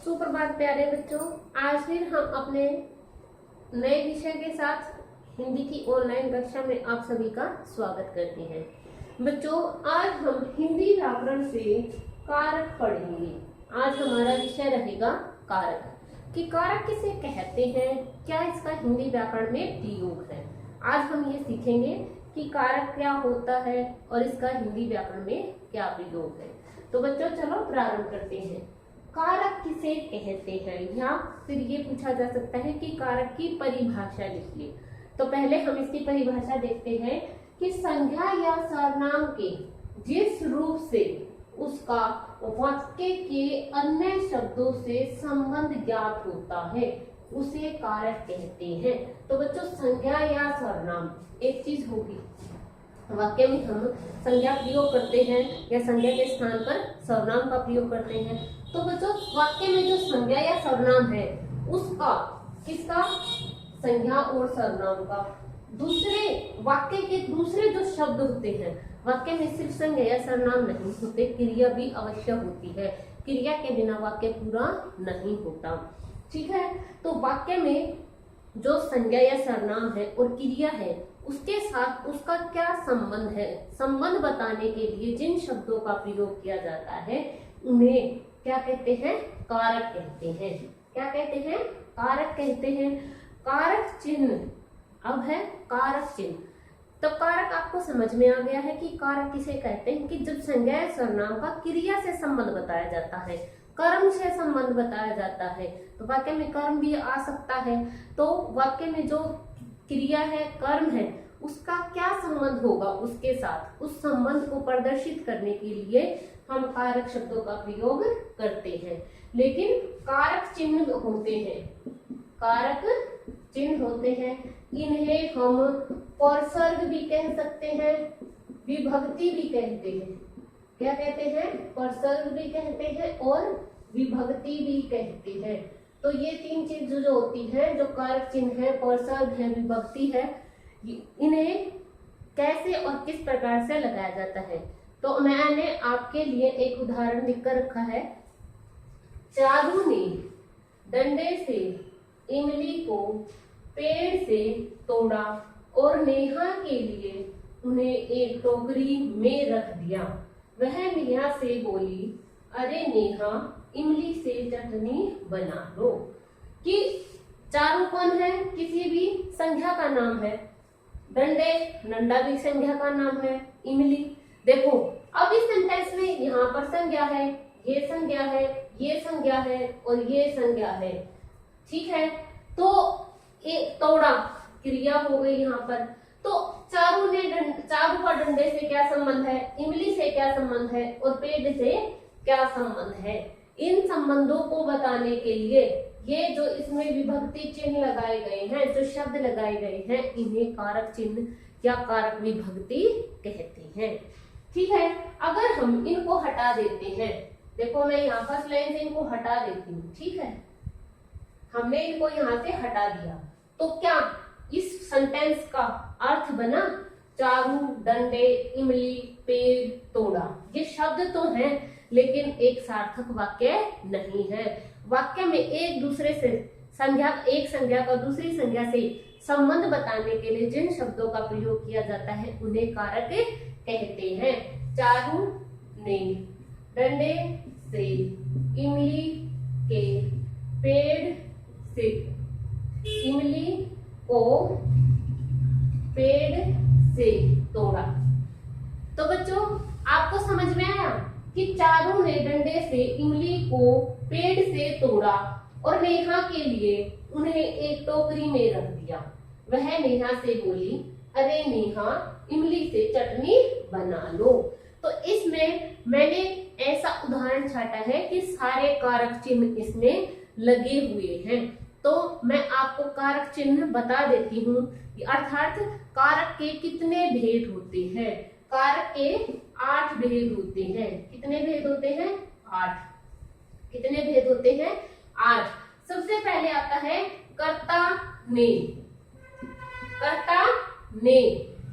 सुप्रभात प्यारे बच्चों। आज फिर हम अपने नए विषय के साथ हिंदी की ऑनलाइन कक्षा में आप सभी का स्वागत करते हैं। बच्चों, आज हम हिंदी व्याकरण से कारक पढ़ेंगे। आज हमारा विषय रहेगा कारक कि कारक किसे कहते हैं, क्या इसका हिंदी व्याकरण में प्रयोग है। आज हम ये सीखेंगे कि कारक क्या होता है और इसका हिंदी व्याकरण में क्या प्रयोग है। तो बच्चों चलो प्रारंभ करते हैं। कारक किसे कहते हैं, या फिर ये पूछा जा सकता है कि कारक की परिभाषा लिखिए। तो पहले हम इसकी परिभाषा देखते हैं कि संज्ञा या सर्वनाम के जिस रूप से उसका वाक्य के अन्य शब्दों से संबंध ज्ञात होता है उसे कारक कहते हैं। तो बच्चों, संज्ञा या सर्वनाम एक चीज होगी, वाक्य में हम संज्ञा प्रयोग करते हैं या संज्ञा के स्थान पर सर्वनाम का प्रयोग करते हैं। तो बच्चों, वाक्य में जो संज्ञा या सर्वनाम है उसका, किसका, संज्ञा और सर्वनाम का, दूसरे वाक्य के दूसरे जो शब्द होते हैं, वाक्य में सिर्फ संज्ञा या सर्वनाम नहीं होते, क्रिया भी अवश्य होती है। क्रिया के बिना वाक्य पूरा नहीं होता। ठीक है, तो वाक्य में जो संज्ञा या सर्वनाम है और क्रिया है उसके साथ उसका क्या संबंध है, संबंध बताने के लिए जिन शब्दों का प्रयोग किया जाता है उन्हें क्या कहते हैं, कारक कहते हैं। क्या कहते हैं, कारक कहते हैं। कारक चिन्ह अब है कारक चिन्ह। तो कारक आपको समझ में आ गया है कि कारक किसे कहते हैं कि जब संज्ञा या सर्वनाम का क्रिया से संबंध बताया जाता है, कर्म से संबंध बताया जाता है। तो वाक्य में कर्म भी आ सकता है, तो वाक्य में जो क्रिया है, कर्म है, उसका क्या संबंध होगा उसके साथ, उस संबंध को प्रदर्शित करने के लिए हम कारक शब्दों का प्रयोग करते हैं। लेकिन कारक चिन्ह होते हैं, कारक चिन्ह होते हैं, इन्हें हम परसर्ग भी कह सकते हैं, विभक्ति भी कहते हैं। क्या कहते हैं, परसर्ग भी कहते हैं और विभक्ति भी कहते हैं। तो ये तीन चीज जो होती है, जो कारक चिन्ह है, परसर्ग है, विभक्ति है, इन्हें कैसे और किस प्रकार से लगाया जाता है। तो मैंने आपके लिए एक उदाहरण लिखकर रखा है। चारू ने डंडे से इमली को पेड़ से तोड़ा और नेहा के लिए उन्हें एक टोकरी में रख दिया। वह नेहा से बोली, अरे नेहा, इमली से चटनी बना लो। कि चारू कौन है, किसी भी संख्या का नाम है, डंडे, डंडा भी संख्या का नाम है, इमली। देखो अब इस सेंटेंस में यहाँ पर संज्ञा है, ये संज्ञा है, ये संज्ञा है और ये संज्ञा है। ठीक है, तो एक तोड़ा क्रिया हो गई यहाँ पर। तो चारू का डंडे से क्या संबंध है, इमली से क्या संबंध है और पेड़ से क्या संबंध है। इन संबंधों को बताने के लिए ये जो इसमें विभक्ति चिन्ह लगाए गए हैं, जो शब्द लगाए गए हैं, इन्हें कारक चिन्ह या कारक विभक्ति कहते हैं। ठीक है, अगर हम इनको हटा देते हैं, देखो मैं यहाँ फर्स्ट लाइन से इनको हटा देती हूँ। ठीक है, हमने इनको यहाँ से हटा दिया, तो क्या इस सेंटेंस का अर्थ बना, चारू, डंडे, इमली, पेड़, तोड़ा। ये शब्द तो हैं लेकिन एक सार्थक वाक्य नहीं है। वाक्य में एक दूसरे से संज्ञा, एक संज्ञा का दूसरी संज्ञा से संबंध बताने के लिए जिन शब्दों का प्रयोग किया जाता है उन्हें कारक कहते हैं। चारू ने डंडे से इमली के पेड़ से इमली को पेड़ से तोड़ा। तो बच्चों, आपको समझ में आया कि चारू ने डंडे से इमली को पेड़ से तोड़ा और नेहा के लिए उन्हें एक टोकरी में रख दिया। वह नेहा से बोली, अरे नेहा, इमली से चटनी बना लो। तो इसमें मैंने ऐसा उदाहरण छाटा है कि सारे कारक चिन्ह इसमें लगे हुए हैं। तो मैं आपको कारक चिन्ह बता देती हूँ, अर्थात कारक के कितने भेद होते हैं। कारक के 8 भेद होते हैं। कितने भेद होते हैं, 8। कितने भेद होते हैं, 8। सबसे पहले आता है कर्ता ने। कर्ता ने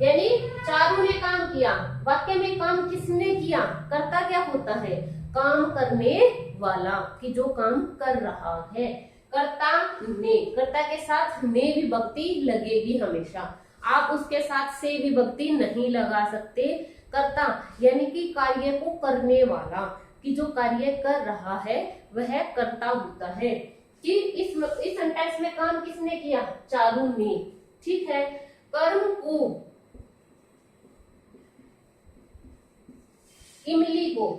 यानी चारू ने काम किया, वाक्य में काम किसने किया, कर्ता क्या होता है, काम करने वाला, कि जो काम कर रहा है। कर्ता ने, कर्ता के साथ ने विभक्ति लगेगी हमेशा, आप उसके साथ से विभक्ति नहीं लगा सकते। कर्ता यानी कि कार्य को करने वाला, कि जो कार्य कर रहा है वह कर्ता होता है। कि इस सेंटेंस में काम किसने किया? चारू ने। ठीक है, कर्म को, इमली को,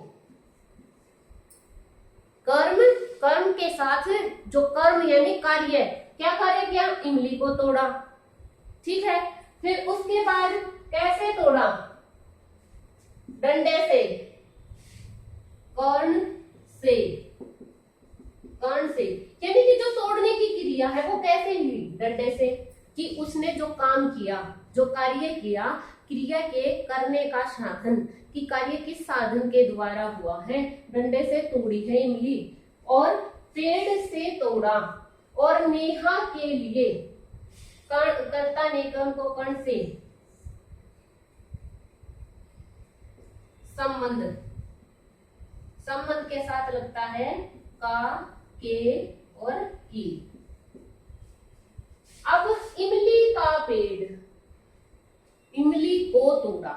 कर्म के साथ जो कर्म यानी कार्य, क्या कार्य किया? इमली को तोड़ा। ठीक है, फिर उसके बाद कैसे तोड़ा? डंडे से, कर्ण से, यानी कि जो तोड़ने की क्रिया है वो कैसे हुई? डंडे से। कि उसने जो काम किया, जो कार्य किया, क्रिया के करने का साधन, कि कार्य किस साधन के द्वारा हुआ है? डंडे से तोड़ी है इमली, और पेड़ से तोड़ा, और नेहा के लिए, कर्ता ने कर्म को कर्ण से संबंध के साथ लगता है का, के और की। अब इमली का पेड़, इमली को तोड़ा,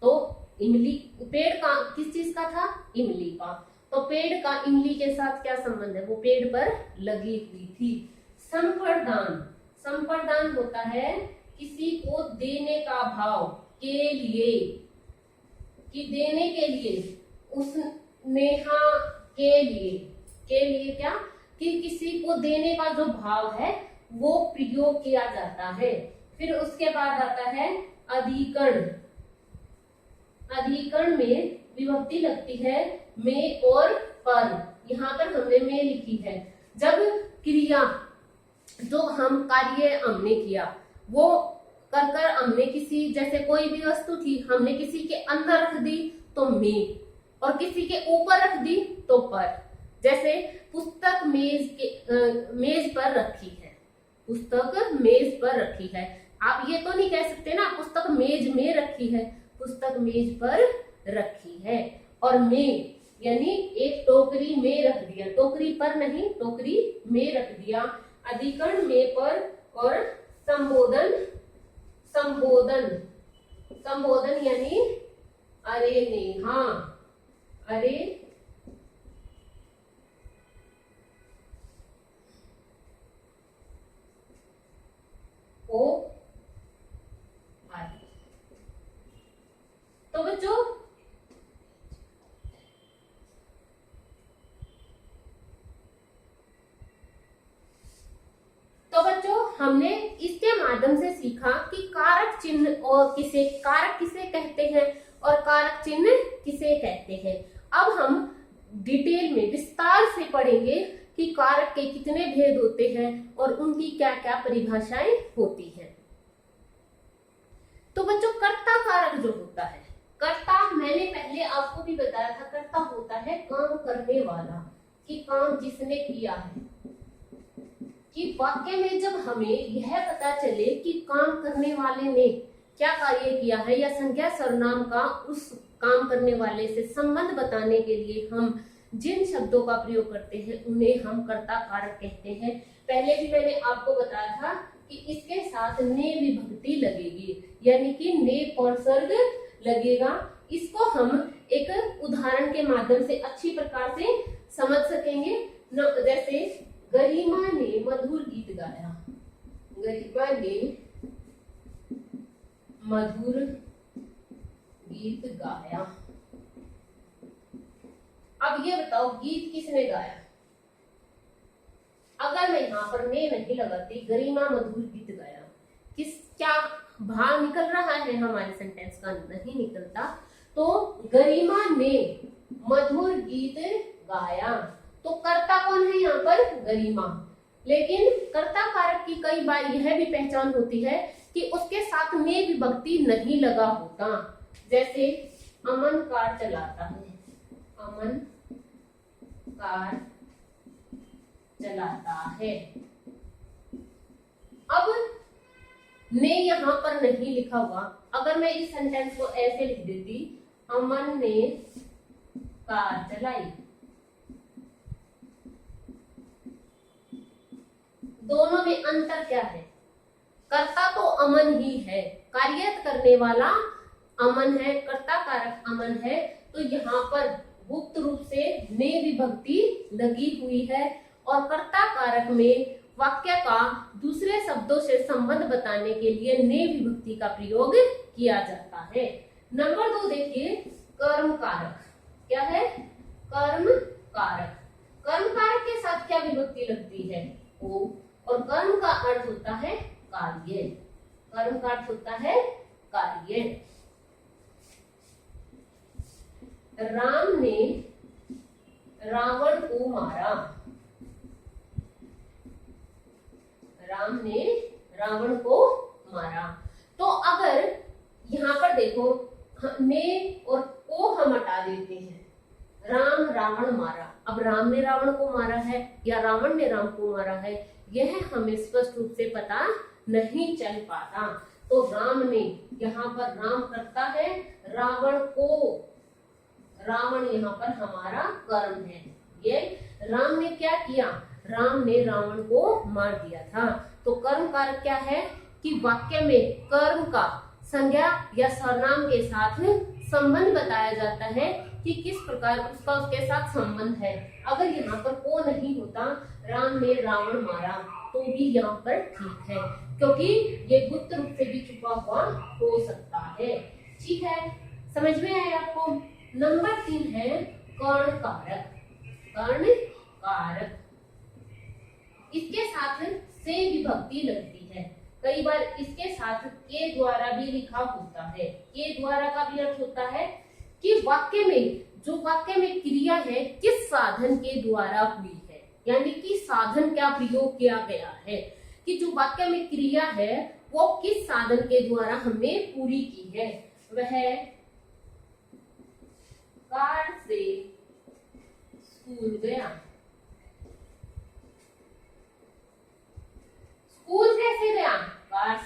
तो इमली, पेड़ का किस चीज का था? इमली का। तो पेड़ का इमली के साथ क्या संबंध है? वो पेड़ पर लगी हुई थी। संप्रदान होता है किसी को देने का भाव के लिए, कि देने के लिए, उस नेहा के लिए क्या? कि किसी को देने का जो भाव है वो प्रयोग किया जाता है। फिर उसके बाद आता है अधिकरण। अधिकरण में विभक्ति लगती है में और पर। यहाँ पर हमने में लिखी है। जब क्रिया, जो हम कार्य हमने किया, वो कर हमने किसी, जैसे कोई भी वस्तु थी, हमने किसी के अंदर रख दी तो में, और किसी के ऊपर रख दी तो पर। जैसे पुस्तक मेज पर रखी है, पुस्तक मेज पर रखी है। आप ये तो नहीं कह सकते ना पुस्तक मेज में रखी है, पुस्तक मेज पर रखी है। और में यानी एक टोकरी में रख दिया, टोकरी पर नहीं, टोकरी में रख दिया। अधिकरण में पर, और संबोधन यानी अरे नेहा, अरे ओ आदि। तो बच्चों हमने इसके माध्यम से सीखा कि कारक चिन्ह और कारक किसे कहते हैं और कारक चिन्ह किसे कहते हैं। अब हम डिटेल में विस्तार से पढ़ेंगे कि कारक के कितने भेद होते हैं और उनकी क्या क्या परिभाषाएं होती हैं। तो बच्चों कर्ता कारक जो होता है, कर्ता मैंने पहले आपको भी बताया था, कर्ता होता है काम करने वाला, कि काम जिसने किया है। कि वाक्य में जब हमें यह पता चले कि काम करने वाले ने क्या कार्य किया है, या संज्ञा सर्वनाम का उस काम करने वाले से संबंध बताने के लिए हम जिन शब्दों का प्रयोग करते हैं उन्हें हम कर्ता कारक कहते हैं। पहले भी मैंने आपको बताया था कि इसके साथ ने विभक्ति लगेगी, यानी कि ने और सर्ग लगेगा। इसको हम एक उदाहरण के माध्यम से अच्छी प्रकार से समझ सकेंगे। जैसे गरिमा ने मधुर गीत गाया, गरिमा ने मधुर गीत गाया। अब ये बताओ गीत किसने गाया? अगर मैं यहाँ पर ने नहीं लगाती, गरिमा मधुर गीत गाया, क्या भाव निकल रहा है हमारे सेंटेंस का? नहीं निकलता। तो गरिमा ने मधुर गीत गाया, तो कर्ता कौन है यहाँ पर? गरिमा। लेकिन कर्ता कारक की कई बार यह भी पहचान होती है कि उसके साथ में विभक्ति नहीं लगा होता। जैसे अमन कार चलाता है, अमन कार चलाता है। अब ने यहाँ पर नहीं लिखा हुआ। अगर मैं इस सेंटेंस को ऐसे लिख देती, अमन ने कार चलाई। दोनों में अंतर क्या है? कर्ता तो अमन ही है, कार्यरत करने वाला अमन है, कर्ता कारक अमन है, तो यहाँ पर गुप्त रूप से ने विभक्ति लगी हुई है और कर्ता कारक में वाक्य का दूसरे शब्दों से संबंध बताने के लिए ने विभक्ति का प्रयोग किया जाता है। नंबर 2 देखिए, कर्म कारक। क्या है? कर्म कारक। कर्म कारक के साथ क्या विभक्ति लगती है? ओ, और कर्म का अर्थ होता है कार्य। कर्म का अर्थ होता है कार्य। राम ने रावण को मारा। राम ने रावण को मारा। तो अगर यहाँ पर देखो, ने और को हम हटा देते हैं, राम रावण मारा। अब राम ने रावण को मारा है या रावण ने राम को मारा है, यह हमें स्पष्ट रूप से पता नहीं चल पाता। तो राम ने, यहाँ पर राम करता है, रावण को, रावण यहाँ पर हमारा कर्म है। ये राम ने क्या किया? राम ने रावण को मार दिया था। तो कर्म कारक क्या है कि वाक्य में कर्म का संज्ञा या सर्वनाम के साथ संबंध बताया जाता है कि किस प्रकार उसका उसके साथ संबंध है। अगर यहाँ पर को नहीं होता, राम ने रावण मारा, तो भी यहाँ पर ठीक है, क्योंकि ये गुप्त रूप से भी छुपा हुआ हो सकता है। ठीक है, समझ में आया आपको? नंबर 3 है कर्ण कारक। कर्ण कारक, इसके साथ से विभक्ति लगती है। कई बार इसके साथ के द्वारा भी लिखा होता है। के द्वारा का भी अर्थ होता है कि वाक्य में, जो वाक्य में क्रिया है किस साधन के द्वारा हुई है, यानी कि साधन क्या प्रयोग किया गया है, कि जो वाक्य में क्रिया है वो किस साधन के द्वारा हमने पूरी की है। वह कार से स्कूल गया। स्कूल कैसे गया? कार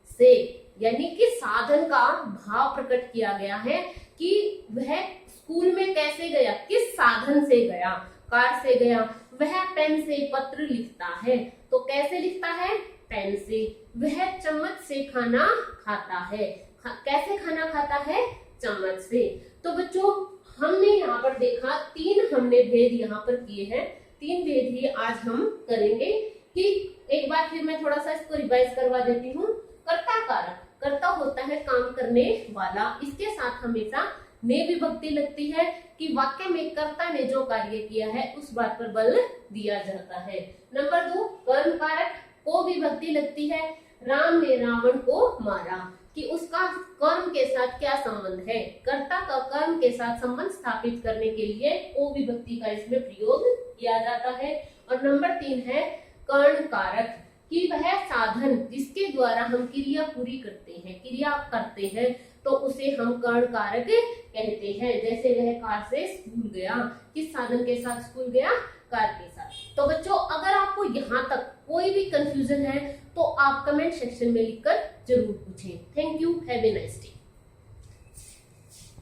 से यानी कि साधन का भाव प्रकट किया गया है कि वह स्कूल में कैसे गया, किस साधन से गया, कार से गया। वह पेन से पत्र लिखता है, तो कैसे लिखता है? पेन से। वह चम्मच से खाना खाता है, कैसे खाना खाता है? चम्मच से। तो बच्चों, हमने यहाँ पर देखा 3 हमने भेद यहाँ पर किए हैं। 3 भेद ही आज हम करेंगे। कि एक बार फिर मैं थोड़ा सा इसको रिवाइज करवा देती हूँ। कर्ता कारक, कर्ता होता है काम करने वाला, इसके साथ हमेशा ने विभक्ति लगती है कि वाक्य में कर्ता ने जो कार्य किया है उस बात पर बल दिया जाता है। नंबर 2 कर्म कारक, को विभक्ति लगती है। राम ने रावण को मारा, कि उसका कर्म के साथ क्या संबंध है, कर्ता का कर्म के साथ संबंध स्थापित करने के लिए को विभक्ति का इसमें प्रयोग किया जाता है। और नंबर 3 है कर्ण कारक, कि वह साधन जिसके द्वारा हम क्रिया पूरी करते हैं, क्रिया करते हैं, तो उसे हम कर्ण कारक कहते हैं। जैसे वह कार से स्कूल गया, किस साधन के साथ स्कूल गया? कार के साथ। तो बच्चों, अगर आपको यहाँ तक कोई भी कंफ्यूजन है तो आप कमेंट सेक्शन में लिखकर जरूर पूछें। Thank you, have a nice day.